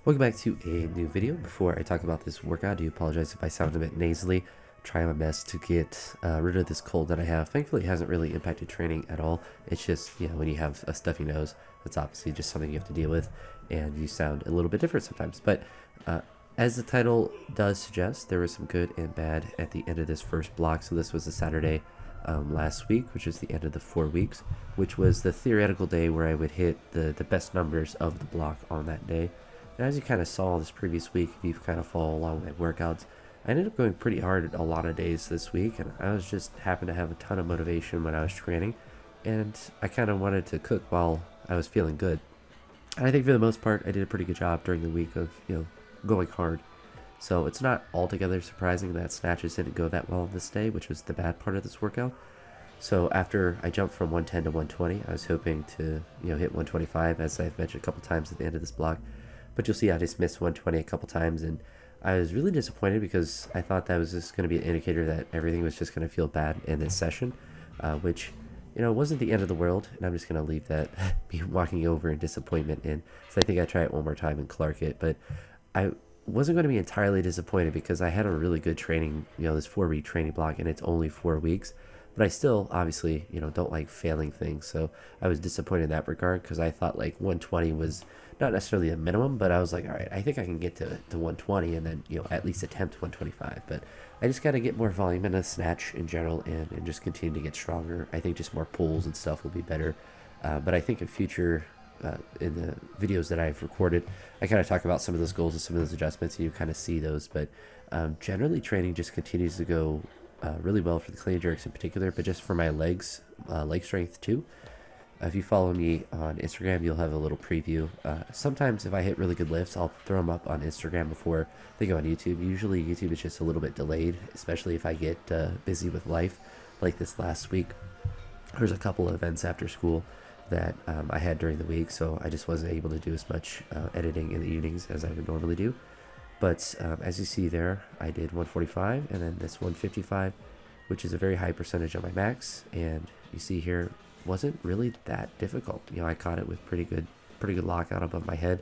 Welcome back to a new video. Before I talk about this workout, I do apologize if I sound a bit nasally. Trying my best to get rid of this cold that I have. Thankfully, it hasn't really impacted training at all. It's just, when you have a stuffy nose, that's obviously just something you have to deal with, and you sound a little bit different sometimes. But as the title does suggest, there was some good and bad at the end of this first block. So this was a Saturday last week, which is the end of the 4 weeks, which was the theoretical day where I would hit the best numbers of the block on that day. And as you kind of saw this previous week, if you've kind of followed along with my workouts, I ended up going pretty hard a lot of days this week, and I was just happened to have a ton of motivation when I was training, and I kind of wanted to cook while I was feeling good. And I think for the most part, I did a pretty good job during the week of, going hard. So it's not altogether surprising that snatches didn't go that well on this day, which was the bad part of this workout. So after I jumped from 110 to 120, I was hoping to, hit 125, as I've mentioned a couple times at the end of this block. But you'll see I just missed 120 a couple times, and I was really disappointed because I thought that was just going to be an indicator that everything was just going to feel bad in this session, which, wasn't the end of the world, and I'm just going to leave that be walking over in disappointment in. So I think I try it one more time and clark it, but I wasn't going to be entirely disappointed because I had a really good training, this 4-week training block, and it's only 4 weeks. But I still, obviously, don't like failing things. So I was disappointed in that regard because I thought like 120 was not necessarily a minimum, but I was like, all right, I think I can get to 120 and then, at least attempt 125. But I just got to get more volume in a snatch in general and just continue to get stronger. I think just more pulls and stuff will be better. But I think in future, in the videos that I've recorded, I kind of talk about some of those goals and some of those adjustments, and you kind of see those. But generally, training just continues to go really well for the clean jerks in particular, but just for my legs, leg strength too. If you follow me on Instagram, you'll have a little preview. Sometimes if I hit really good lifts, I'll throw them up on Instagram before they go on YouTube. Usually YouTube is just a little bit delayed, especially if I get busy with life like this last week. There's a couple of events after school that I had during the week, so I just wasn't able to do as much editing in the evenings as I would normally do. But as you see there, I did 145 and then this 155, which is a very high percentage of my max. And you see here, wasn't really that difficult. I caught it with pretty good lockout above my head.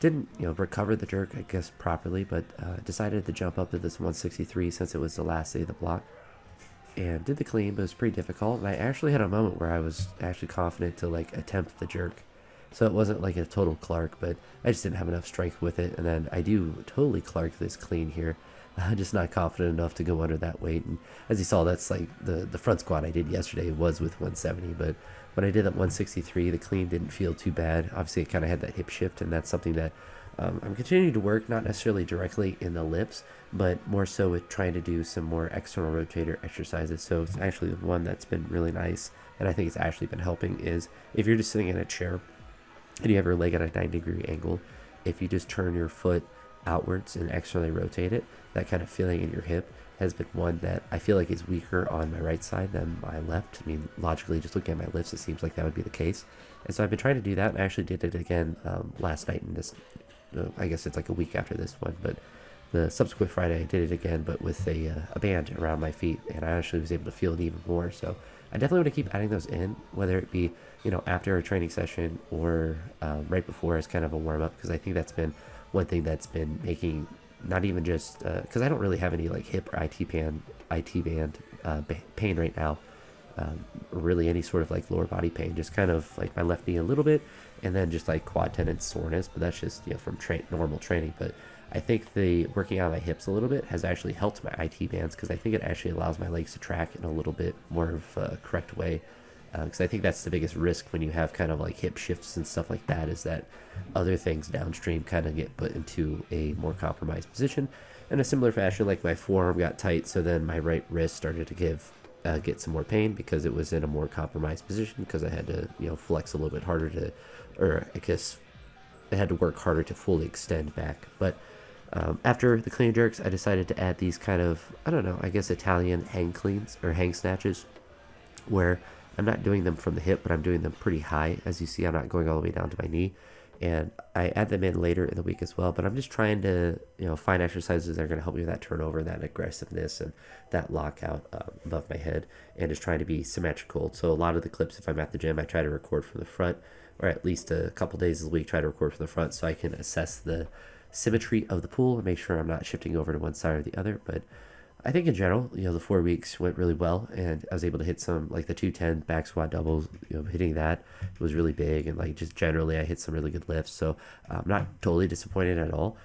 Didn't, recover the jerk, I guess, properly, but decided to jump up to this 163 since it was the last day of the block. And did the clean, but it was pretty difficult. And I actually had a moment where I was actually confident to attempt the jerk. So it wasn't like a total Clark, but I just didn't have enough strength with it. And then I do totally Clark this clean here. I'm just not confident enough to go under that weight. And as you saw, that's like the front squat I did yesterday was with 170. But when I did that 163, the clean didn't feel too bad. Obviously, it kind of had that hip shift, and that's something that I'm continuing to work, not necessarily directly in the lifts, but more so with trying to do some more external rotator exercises. So it's actually the one that's been really nice, and I think it's actually been helping, is if you're just sitting in a chair and you have your leg at a 90-degree angle, if you just turn your foot outwards and externally rotate it, that kind of feeling in your hip has been one that I feel like is weaker on my right side than my left. I mean, logically, just looking at my lifts, it seems like that would be the case. And so I've been trying to do that, and I actually did it again last night, and this, I guess it's like a week after this one, but the subsequent Friday I did it again, but with a band around my feet, and I actually was able to feel it even more. So I definitely want to keep adding those in, whether it be, after a training session or right before as kind of a warm-up, because I think that's been one thing that's been making, not even just, because I don't really have any like hip or IT band pain right now, or really any sort of like lower body pain, just kind of like my left knee a little bit, and then just like quad tendon soreness, but that's just, from normal training. But I think the working out my hips a little bit has actually helped my IT bands, because I think it actually allows my legs to track in a little bit more of a correct way. Because I think that's the biggest risk when you have kind of like hip shifts and stuff like that, is that other things downstream kind of get put into a more compromised position. In a similar fashion, like my forearm got tight, so then my right wrist started to get some more pain because it was in a more compromised position, because I had to, flex a little bit harder to, or I guess I had to work harder to fully extend back. But after the clean jerks, I decided to add these kind of, I don't know, I guess Italian hang cleans or hang snatches, where I'm not doing them from the hip, but I'm doing them pretty high. As you see, I'm not going all the way down to my knee. And I add them in later in the week as well. But I'm just trying to, find exercises that are going to help me with that turnover, that aggressiveness, and that lockout above my head, and just trying to be symmetrical. So a lot of the clips, if I'm at the gym, I try to record from the front, or at least a couple days a week, try to record from the front, so I can assess the symmetry of the pull and make sure I'm not shifting over to one side or the other. But I think in general, the 4 weeks went really well, and I was able to hit some like the 210 back squat doubles. Hitting that was really big, and like just generally, I hit some really good lifts. So I'm not totally disappointed at all.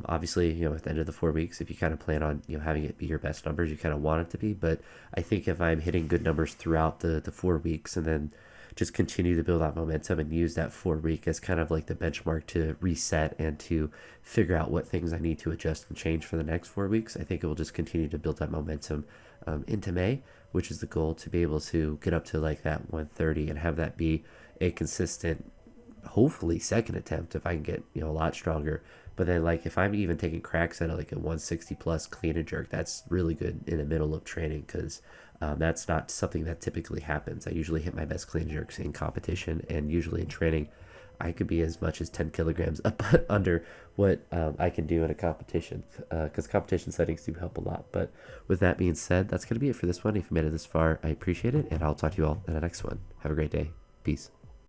Obviously, at the end of the 4 weeks, if you kind of plan on having it be your best numbers, you kind of want it to be. But I think if I'm hitting good numbers throughout the 4 weeks, and then just continue to build that momentum and use that 4 week as kind of like the benchmark to reset and to figure out what things I need to adjust and change for the next 4 weeks. I think it will just continue to build that momentum into May, which is the goal, to be able to get up to like that 130 and have that be a consistent, hopefully second attempt if I can get a lot stronger. But then like if I'm even taking cracks at like a 160 plus clean and jerk, that's really good in the middle of training, because that's not something that typically happens. I usually hit my best clean jerks in competition, and usually in training I could be as much as 10 kilograms up under what I can do in a competition, because competition settings do help a lot. But with that being said, that's going to be it for this one. If you made it this far, I appreciate it, and I'll talk to you all in the next one. Have a great day. Peace.